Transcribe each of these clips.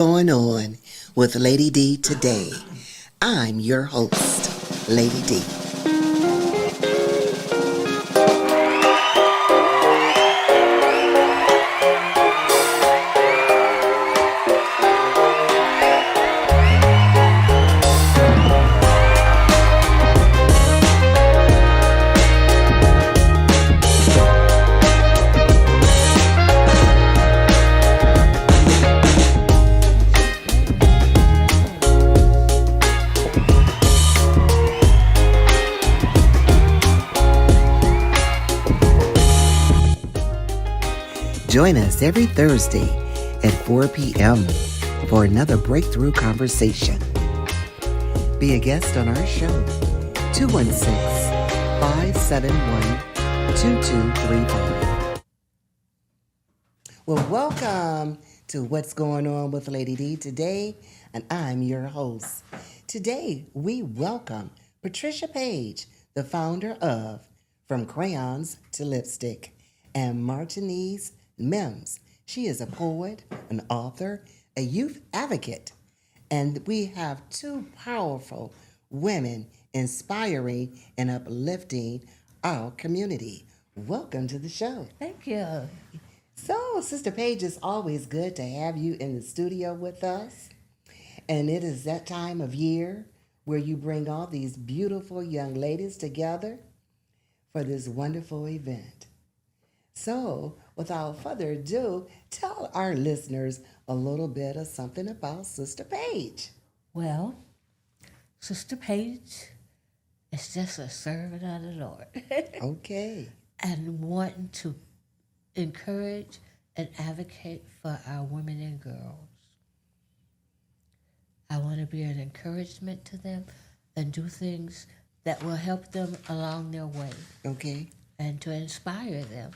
Going on with Lady D today. I'm your host, Lady D. Join us every Thursday at 4 p.m. for another breakthrough conversation. Be a guest on our show, 216-571-2235. Well, welcome to What's Going On with Lady D today, and I'm your host. Today, we welcome Patricia Page, the founder of From Crayons to Lipstick, and Martinez Mims. She is a poet, an author, a youth advocate, and we have two powerful women inspiring and uplifting our community. Welcome to the show. Thank you. So, Sister Paige, it's always good to have you in the studio with us. And it is that time of year where you bring all these beautiful young ladies together for this wonderful event. So, without further ado, tell our listeners a little bit of something about Sister Paige. Well, Sister Paige is just a servant of the Lord. Okay. And wanting to encourage and advocate for our women and girls. I want to be an encouragement to them and do things that will help them along their way. Okay. And to inspire them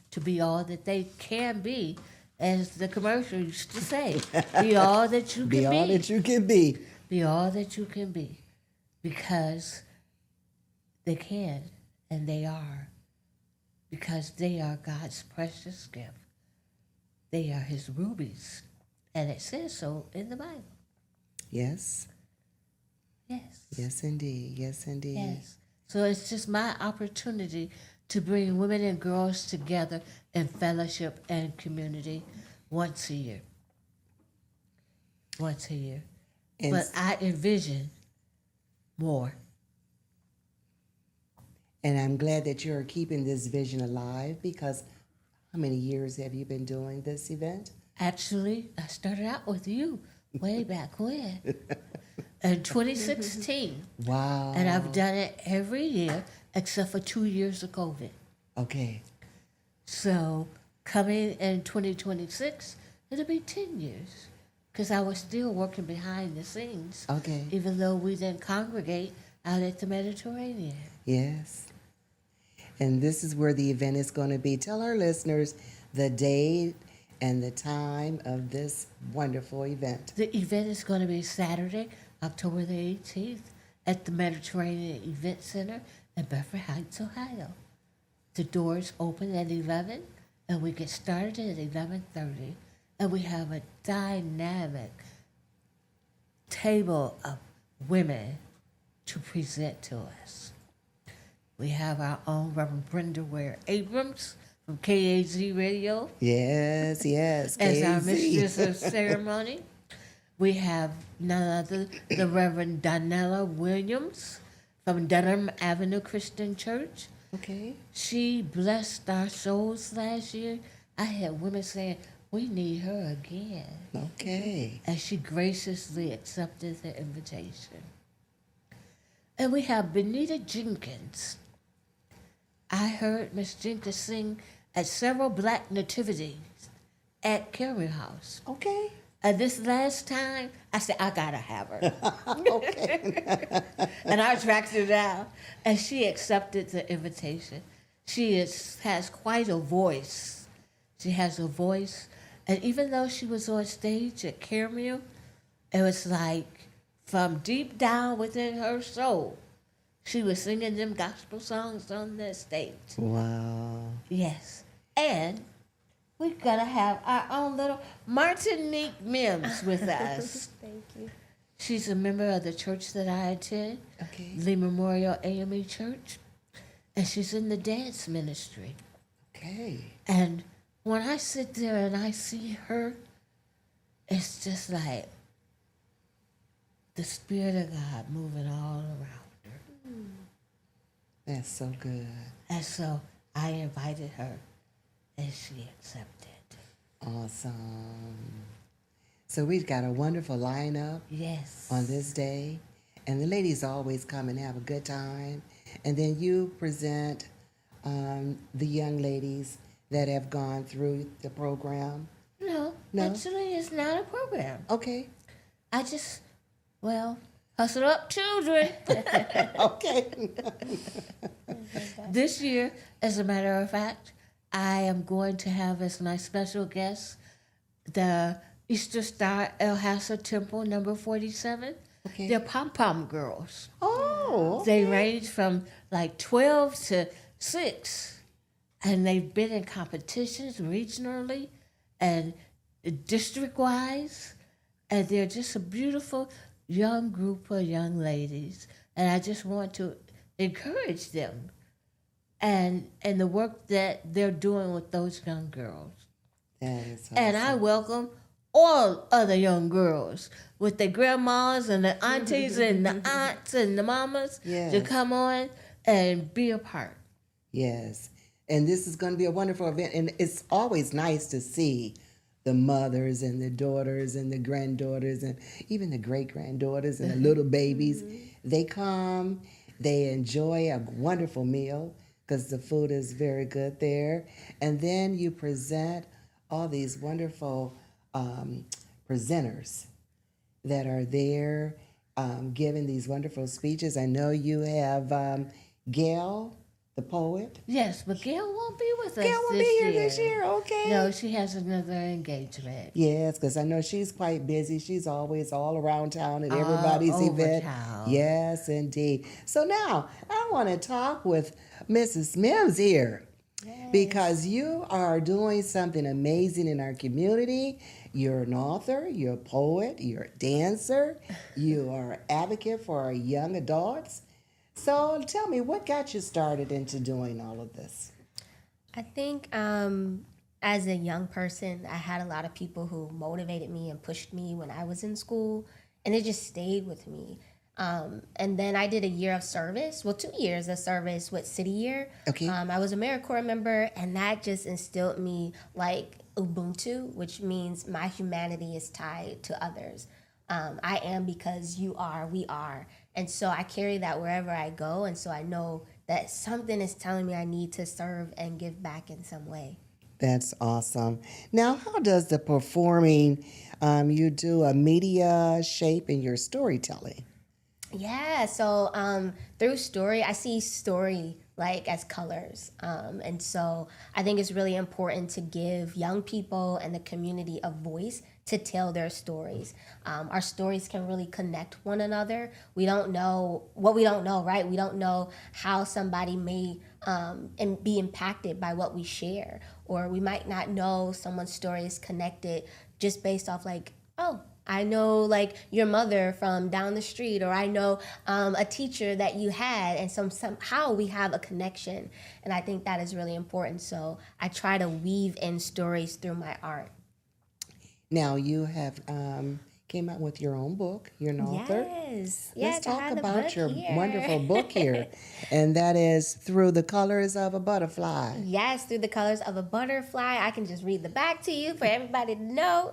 to be all that they can be, as the commercial used to say. Be all that you can be. Be all that you can be. Be all that you can be. Because they can, and they are. Because they are God's precious gift. They are his rubies. And it says so in the Bible. Yes. Yes. Yes, indeed. Yes, indeed. Yes. So it's just my opportunity to bring women and girls together in fellowship and community once a year. Once a year. And but I envision more. And I'm glad that you're keeping this vision alive, because how many years have you been doing this event? Actually, I started out with you way back when. In 2016. Wow. And I've done it every year except for 2 years of COVID. Okay. So coming in 2026, it'll be 10 years. Because I was still working behind the scenes. Okay. Even though we didn't congregate out at the Mediterranean. Yes. And this is where the event is going to be. Tell our listeners the date and the time of this wonderful event. The event is going to be Saturday, October the 18th at the Mediterranean Event Center in Bedford Heights, Ohio. The doors open at 11 and we get started at 11:30. And we have a dynamic table of women to present to us. We have our own Reverend Brenda Ware Abrams from KAZ Radio. Yes, yes. As our KZ. mistress of ceremony. We have none other the Reverend Donella Williams from Dunham Avenue Christian Church. Okay. She blessed our souls last year. I had women saying, we need her again. Okay. And she graciously accepted the invitation. And we have Benita Jenkins. I heard Miss Jenkins sing at several black nativities at Carey House. Okay. And this last time, I said, I gotta have her. Okay. And I tracked her down, and she accepted the invitation. She has quite a voice. She has a voice, and even though she was on stage at Carmel, it was like from deep down within her soul, she was singing them gospel songs on the stage. Wow. Yes. And we're gonna have our own little Martinique Mims with us. Thank you. She's a member of the church that I attend, Okay. Lee Memorial AME Church, and she's in the dance ministry. Okay. And when I sit there and I see her, it's just like the Spirit of God moving all around her. That's so good. And so I invited her, and she accepted. Awesome. So we've got a wonderful lineup Yes. on this day, and the ladies always come and have a good time. And then you present the young ladies that have gone through the program. No, No? actually, it's not a program. Okay. I just, well, hustle up, children. Okay. This year, as a matter of fact, I am going to have as my special guest the Easter Star El Hasa Temple number 47. Okay. They're pom-pom girls. Oh. They range from like 12 to 6. And they've been in competitions regionally and district-wise. And they're just a beautiful young group of young ladies. And I just want to encourage them and the work that they're doing with those young girls. That is awesome. And I welcome all other young girls with their grandmas and the aunties and the aunts and the mamas to Yes. come on and be a part. Yes. And this is going to be a wonderful event. And it's always nice to see the mothers and the daughters and the granddaughters and even the great-granddaughters and the little babies. They come, they enjoy a wonderful meal because the food is very good there. And then you present all these wonderful presenters that are there giving these wonderful speeches. I know you have Gail, the poet. Yes, but Gail won't be with us Gail will this be here year. this year, okay. No, she has another engagement. Yes, because I know she's quite busy. She's always all around town at everybody's over event. town. Yes, indeed. So now I want to talk with Mrs. Mims here. Because you are doing something amazing in our community. You're an author, you're a poet, you're a dancer, you are an advocate for our young adults. So tell me, what got you started into doing all of this? I think as a young person, I had a lot of people who motivated me and pushed me when I was in school, and it just stayed with me. And then I did a year of service, 2 years of service with City Year. Okay. I was a AmeriCorps member, and that just instilled me like Ubuntu, which means my humanity is tied to others. I am because you are, we are. And so I carry that wherever I go, and so I know that something is telling me I need to serve and give back in some way. That's awesome. Now, how does the performing, you do a media shape in your storytelling? Yeah, so through story, I see story like as colors. And so I think it's really important to give young people and the community a voice to tell their stories. Our stories can really connect one another. We don't know what we don't know, right? We don't know how somebody may and be impacted by what we share. Or we might not know someone's story is connected just based off like, oh, I know like your mother from down the street, or I know a teacher that you had, and somehow we have a connection. And I think that is really important. So I try to weave in stories through my art. Now, you have came out with your own book. You're an author. Yes. Let's I talk have the about book your here. wonderful book here. And that is Through the Colors of a Butterfly. Yes, Through the Colors of a Butterfly. I can just read the back to you for everybody to know.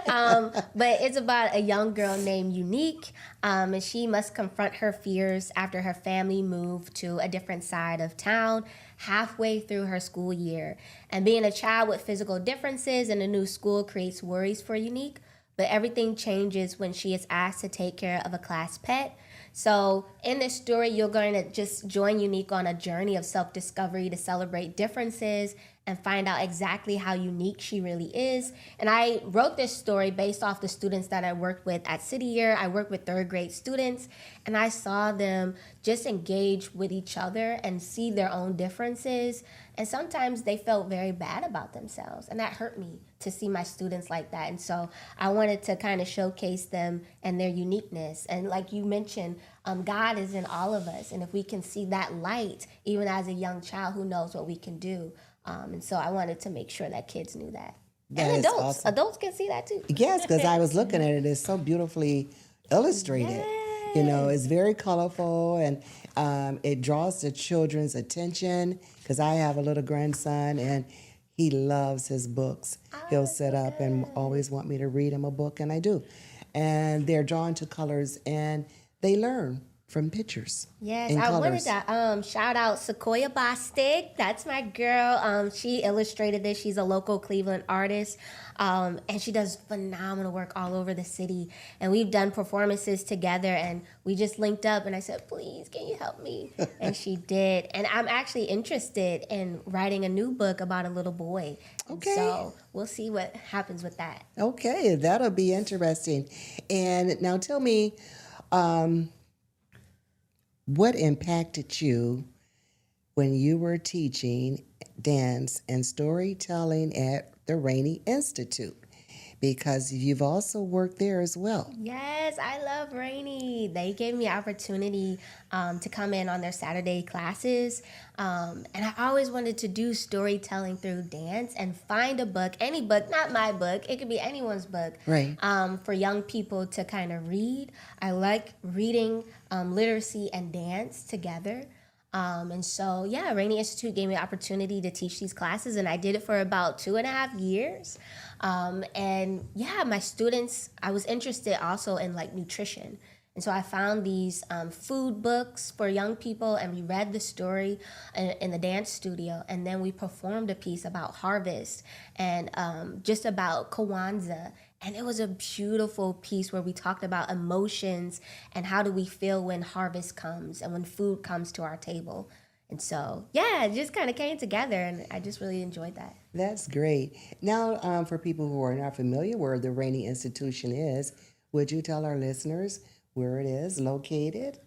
But it's about a young girl named Unique, and she must confront her fears after her family moved to a different side of town halfway through her school year. And being a child with physical differences in a new school creates worries for Unique, but everything changes when she is asked to take care of a class pet. So in this story, you're going to just join Unique on a journey of self-discovery to celebrate differences and find out exactly how unique she really is. And I wrote this story based off the students that I worked with at City Year. I worked with third grade students, and I saw them just engage with each other and see their own differences. And sometimes they felt very bad about themselves, and that hurt me to see my students like that. And so I wanted to kind of showcase them and their uniqueness. And like you mentioned, God is in all of us, and if we can see that light, even as a young child, who knows what we can do. And so I wanted to make sure that kids knew that. That And is adults. awesome. Adults can see that too. Yes, because I was looking at it. It's so beautifully illustrated. You know, it's very colorful, and it draws the children's attention. Because I have a little grandson, and he loves his books. He'll sit up and always want me to read him a book, and I do. And they're drawn to colors, and they learn from pictures. Yes, and I colors. wanted to shout out Sequoia Bostic. That's my girl. She illustrated this. She's a local Cleveland artist, and she does phenomenal work all over the city. And we've done performances together, and we just linked up. And I said, "Please, can you help me?" And she did. And I'm actually interested in writing a new book about a little boy. And Okay. so we'll see what happens with that. Okay, that'll be interesting. And now tell me, what impacted you when you were teaching dance and storytelling at the Rainey Institute? Because you've also worked there as well. Yes, I love Rainy. They gave me opportunity to come in on their Saturday classes. And I always wanted to do storytelling through dance and find a book, any book, not my book, it could be anyone's book, Right. for young people to kind of read. I like reading literacy and dance together. And so, yeah, Rainey Institute gave me the opportunity to teach these classes, and I did it for about 2.5 years. And yeah, my students, I was interested also in like nutrition. And so I found these food books for young people, and we read the story in the dance studio. And then we performed a piece about harvest and just about Kwanzaa. And it was a beautiful piece where we talked about emotions and how do we feel when harvest comes and when food comes to our table. And so, yeah, it just kind of came together, and I just really enjoyed that. That's great. Now, for people who are not familiar where the Rainey Institution is, would you tell our listeners where it is located?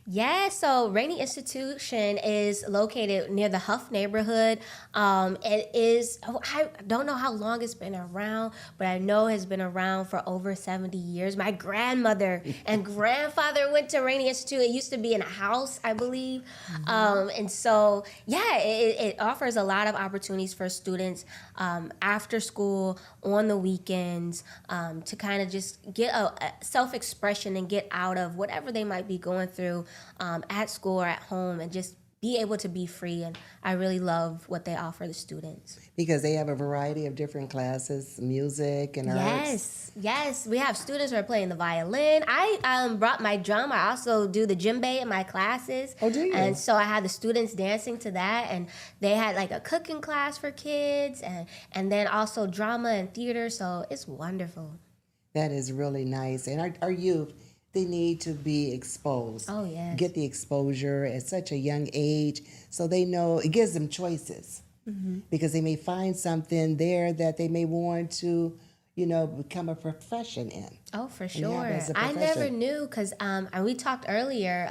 Yeah, so Rainey Institution is located near the Huff neighborhood. It is, I don't know how long it's been around, but I know it's been around for over 70 years. My grandmother and grandfather went to Rainey Institute. It used to be in a house, I believe. And so, yeah, it offers a lot of opportunities for students after school, on the weekends, to kind of just get a self-expression and get out of whatever they might be going through at school or at home, and just be able to be free. And I really love what they offer the students. Because they have a variety of different classes, music and arts. Yes. We have students who are playing the violin. I brought my drum. I also do the djembe in my classes. Oh, do you? And so I had the students dancing to that, and they had like a cooking class for kids, and then also drama and theater. So it's wonderful. That is really nice. And our youth, they need to be exposed. Oh, yes. Get the exposure at such a young age so they know it gives them choices. Because they may find something there that they may want to, become a profession in. Oh, for have sure. it as a I never profession. knew because and we talked earlier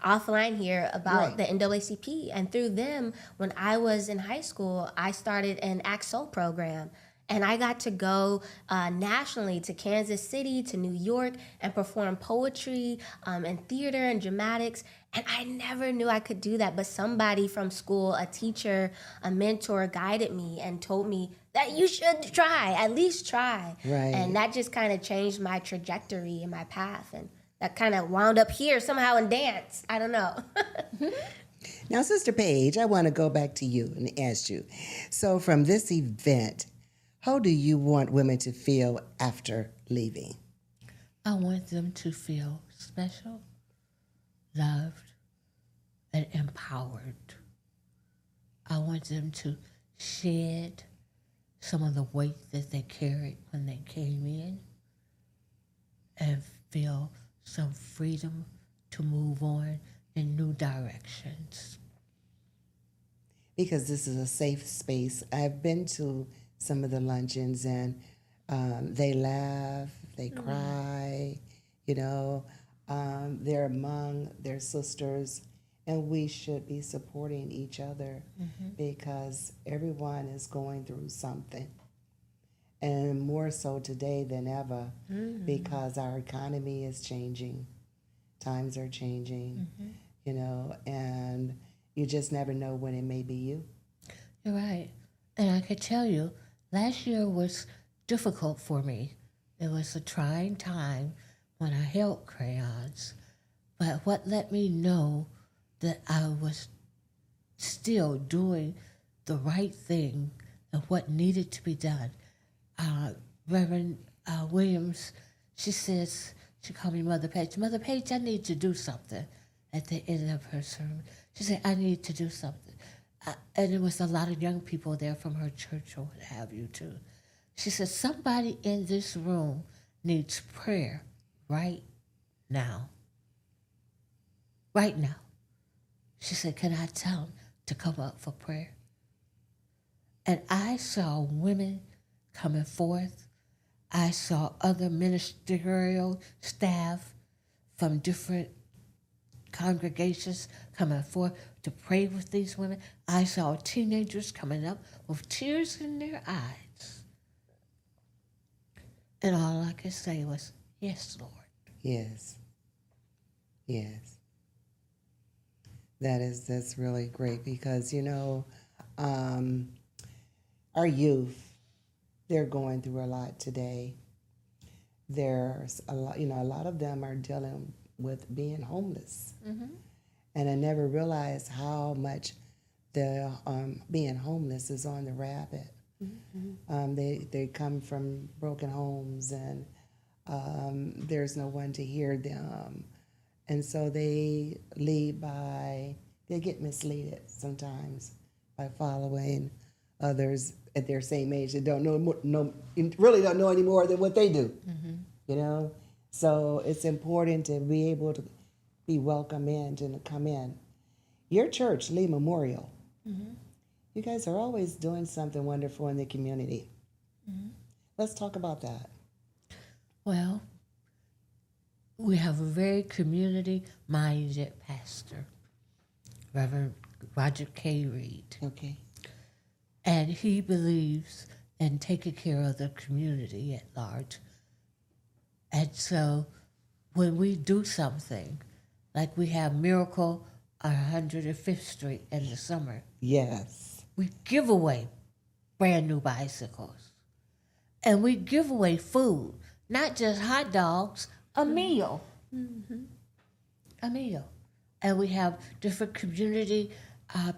offline here about Right. the NAACP. And through them, when I was in high school, I started an AXO program. And I got to go nationally to Kansas City, to New York, and perform poetry and theater and dramatics. And I never knew I could do that. But somebody from school, a teacher, a mentor, guided me and told me that you should try, at least try. Right. And that just kind of changed my trajectory and my path. And that kind of wound up here somehow in dance. I don't know. Now, Sister Paige, I want to go back to you and ask you. So from this event, how do you want women to feel after leaving? I want them to feel special, loved, and empowered. I want them to shed some of the weight that they carried when they came in and feel some freedom to move on in new directions. because this is a safe space. I've been to some of the luncheons and they laugh, they cry, you know, they're among their sisters, and we should be supporting each other because everyone is going through something. And more so today than ever because our economy is changing, times are changing, you know, and you just never know when it may be you. You're right. And I could tell you, last year was difficult for me. It was a trying time when I held crayons. But what let me know that I was still doing the right thing and what needed to be done. Reverend Williams, she says, she called me Mother Page. Mother Page, I need to do something at the end of her sermon. She said, I need to do something. And there was a lot of young people there from her church or what have you too. She said, somebody in this room needs prayer right now. Right now. She said, can I tell them to come up for prayer? And I saw women coming forth. I saw other ministerial staff from different congregations coming forth to pray with these women. I saw teenagers coming up with tears in their eyes. And all I could say was, yes, Lord. Yes. Yes. That's really great because, you know, our youth, they're going through a lot today. There's a lot, you know, a lot of them are dealing with being homeless. And I never realized how much the being homeless is on the rapid. They come from broken homes and there's no one to hear them. And so they get misled sometimes by following others at their same age that really don't know any more than what they do, you know? So it's important to be able to be welcome in and to come in. Your church, Lee Memorial, you guys are always doing something wonderful in the community. Let's talk about that. Well, we have a very community-minded pastor, Reverend Roger K. Reed. Okay. And he believes in taking care of the community at large. And so when we do something, like we have Miracle on 105th Street in the summer, Yes. we give away brand new bicycles. And we give away food, not just hot dogs, a meal. A meal. And we have different community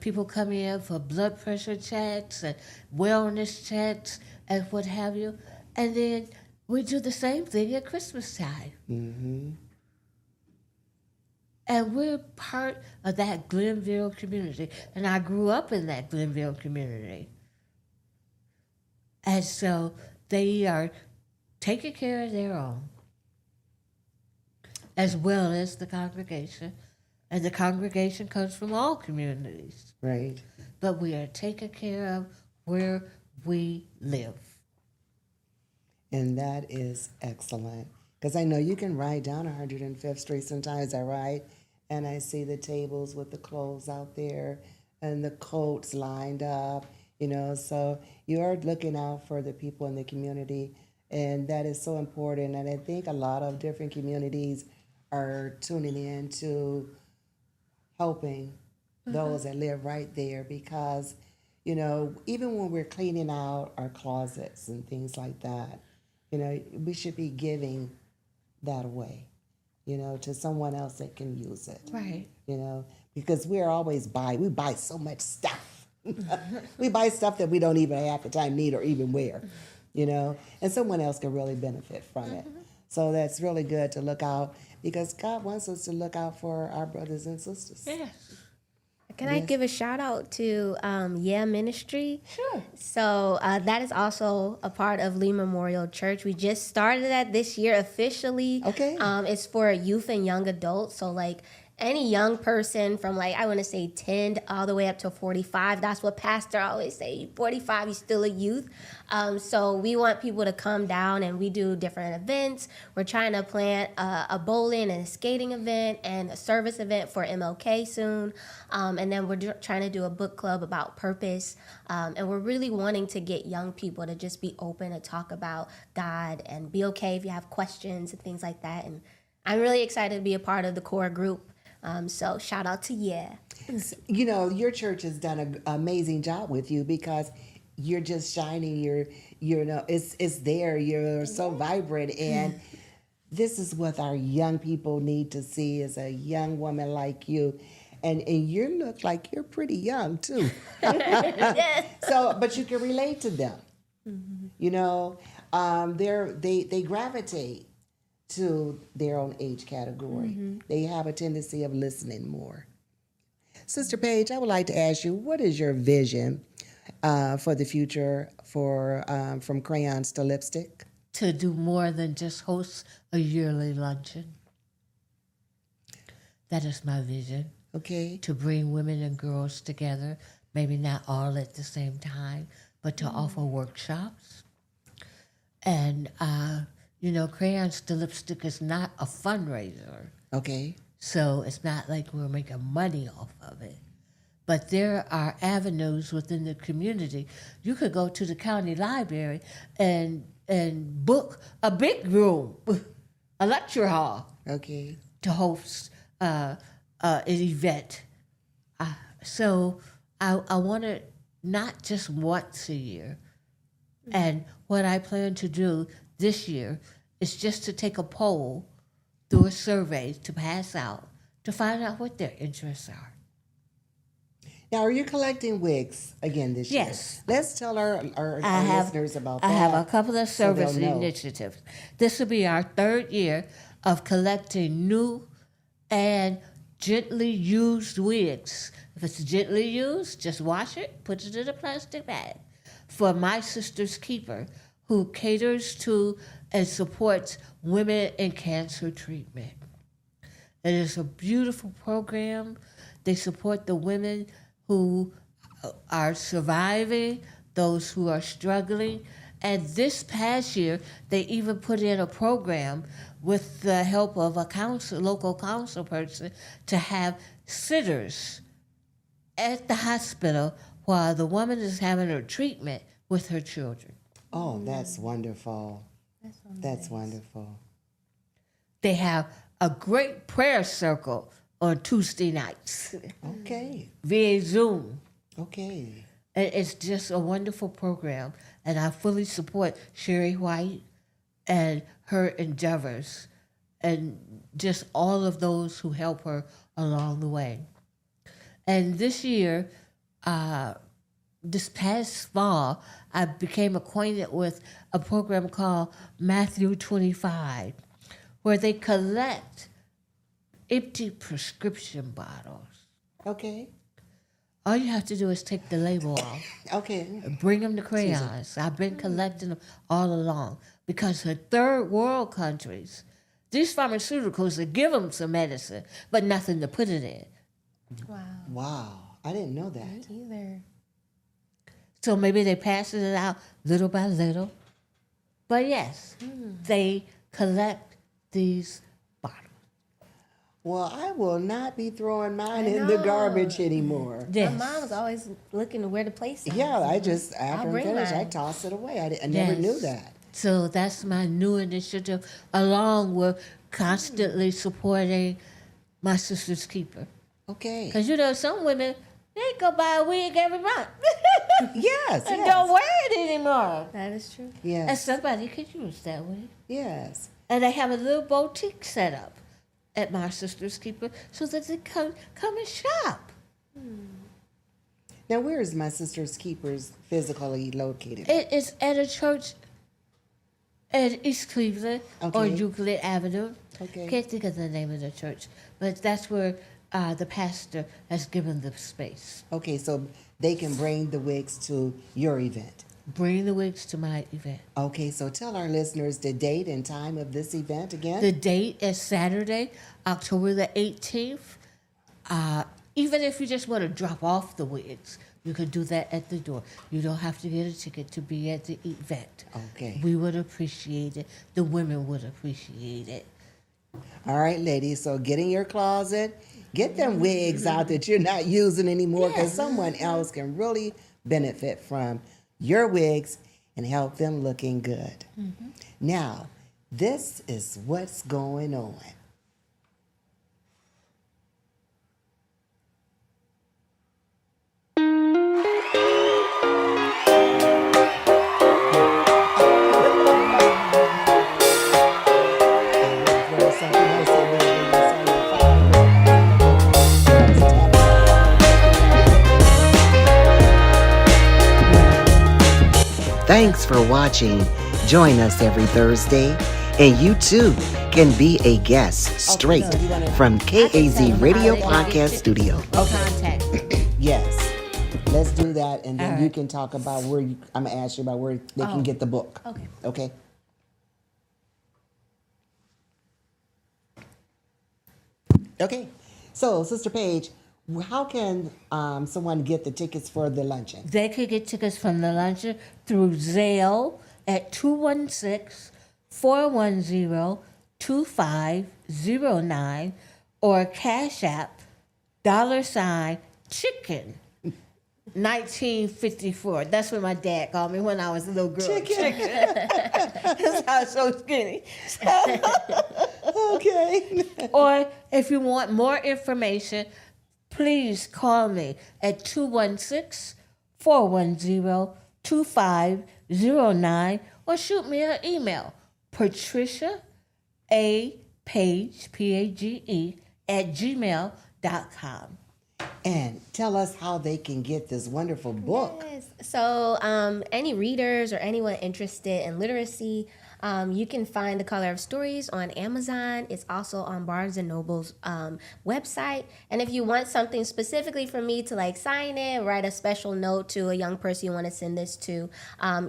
people come in for blood pressure checks and wellness checks and what have you. And then we do the same thing at Christmas time. And we're part of that Glenville community. And I grew up in that Glenville community. And so they are taking care of their own, as well as the congregation. And the congregation comes from all communities. Right. But we are taking care of where we live. And that is excellent. Because I know you can ride down 105th Street sometimes. I ride and I see the tables with the clothes out there and the coats lined up, you know. So you are looking out for the people in the community. And that is so important. And I think a lot of different communities are tuning in to helping those that live right there because, you know, even when we're cleaning out our closets and things like that, you know, we should be giving that away, you know, to someone else that can use it. Right. You know, because we buy so much stuff. We buy stuff that we don't even half the time need or even wear, you know, and someone else can really benefit from it. So that's really good to look out because God wants us to look out for our brothers and sisters. Yes. Can I give a shout out to Yeah Ministry? Sure. So that is also a part of Lee Memorial Church. We just started that this year officially. Okay. It's for youth and young adults. So like any young person from like, I want to say 10 all the way up to 45. That's what pastor always say. 45, you're still a youth. So we want people to come down, and we do different events. We're trying to plan a bowling and a skating event and a service event for MLK soon. And then we're trying to do a book club about purpose. And we're really wanting to get young people to just be open to talk about God and be okay if you have questions and things like that. And I'm really excited to be a part of the core group. So shout out to Yeah. You know, your church has done an amazing job with you because you're just shining. You know, it's there. You're so vibrant, and this is what our young people need to see is a young woman like you. And you look like you're pretty young too. So, but you can relate to them. You know, they gravitate to their own age category. They have a tendency of listening more. Sister Paige, I would like to ask you, what is your vision for the future for From Crayons to Lipstick? To do more than just host a yearly luncheon. That is my vision. Okay. To bring women and girls together, maybe not all at the same time, but to offer workshops. And, you know, Crayons to Lipstick is not a fundraiser. Okay. So it's not like we're making money off of it. But there are avenues within the community. You could go to the county library and book a big room, a lecture hall, Okay. to host an event. So I want it not just once a year. And what I plan to do this year is just to take a poll through a survey to pass out to find out what their interests are. Now, are you collecting wigs again this year? Yes. Let's tell our listeners about that. I have a couple of so they'll service know. initiatives. This will be our third year of collecting new and gently used wigs. If it's gently used, just wash it, put it in a plastic bag. For My Sister's Keeper, who caters to and supports women in cancer treatment. It is a beautiful program. They support the women who are surviving, those who are struggling. And this past year, they even put in a program with the help of a local council person to have sitters at the hospital while the woman is having her treatment with her children. Oh, that's wonderful. That's wonderful. They have a great prayer circle on Tuesday nights Okay. via Zoom. Okay. And it's just a wonderful program, and I fully support Sherry White and her endeavors and just all of those who help her along the way. And this year, this past fall, I became acquainted with a program called Matthew 25, where they collect empty prescription bottles. Okay. All you have to do is take the label off. Okay. Bring them to Crayons. I've been collecting them all along because in third world countries, these pharmaceuticals, they give them some medicine, but nothing to put it in. Wow. Wow. I didn't know that. Either. So maybe they pass it out little by little. But yes, they collect these bottles. Well, I will not be throwing mine in the garbage anymore. Yes. My mom was always looking to where to place it. Yeah, I just, after I'm bring finished, I mine. toss it away. I never knew Yes. that. So that's my new initiative, along with constantly supporting My Sister's Keeper. Okay. Because, you know, some women, they go buy a wig every month Yes, and yes. don't wear it anymore. That is true. And Yes, somebody could use that wig. yes. And they have a little boutique set up at My Sister's Keeper so that they come and shop. Now, where is My Sister's Keepers physically located? It is at a church at East Cleveland on Okay. Euclid Avenue. Okay. Can't think of the name of the church, but that's where the pastor has given the space. Okay, so they can bring the wigs to your event. Bring the wigs to my event. Okay, so tell our listeners the date and time of this event again. The date is Saturday, October the 18th Even if you just want to drop off the wigs, you could do that at the door. You don't have to get a ticket to be at the event. Okay. We would appreciate it. The women would appreciate it. All right, ladies. So get in your closet, get them wigs out that you're not using anymore, because someone else can really benefit from your wigs and help them looking good. Now, this is what's going on. Thanks for watching. Join us every Thursday, and you too can be a guest straight from KAZ Radio Podcast Studio. Contact me. Yes. Let's do that, and then All you right. can talk about where I'm gonna ask you about where they can get the book. Okay. Okay. Okay. So, Sister Paige, how can someone get the tickets for the luncheon? They could get tickets from the luncheon through Zelle at 216-410-2509 or Cash App $chicken. 1954. That's what my dad called me when I was a little girl. Chicken. That's how I was so skinny. Okay. Or if you want more information, please call me at 216-410-2509 or shoot me an email, Patricia A. Page, Page, @gmail.com. And tell us how they can get this wonderful book. Yes. So, any readers or anyone interested in literacy, you can find The Color of Stories on Amazon. It's also on Barnes and Noble's website. And if you want something specifically for me to like sign it, write a special note to a young person you want to send this to,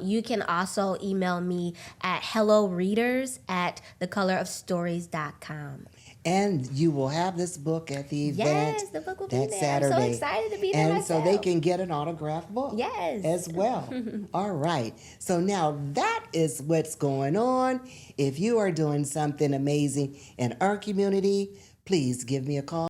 you can also email me at helloreaders@thecolorofstories.com. And you will have this book at the event. Yes, the book will be that there. Saturday. I'm so excited to be there And so they myself. can get an autographed book. Yes. As well. All right. So now that is what's going on. If you are doing something amazing in our community, please give me a call.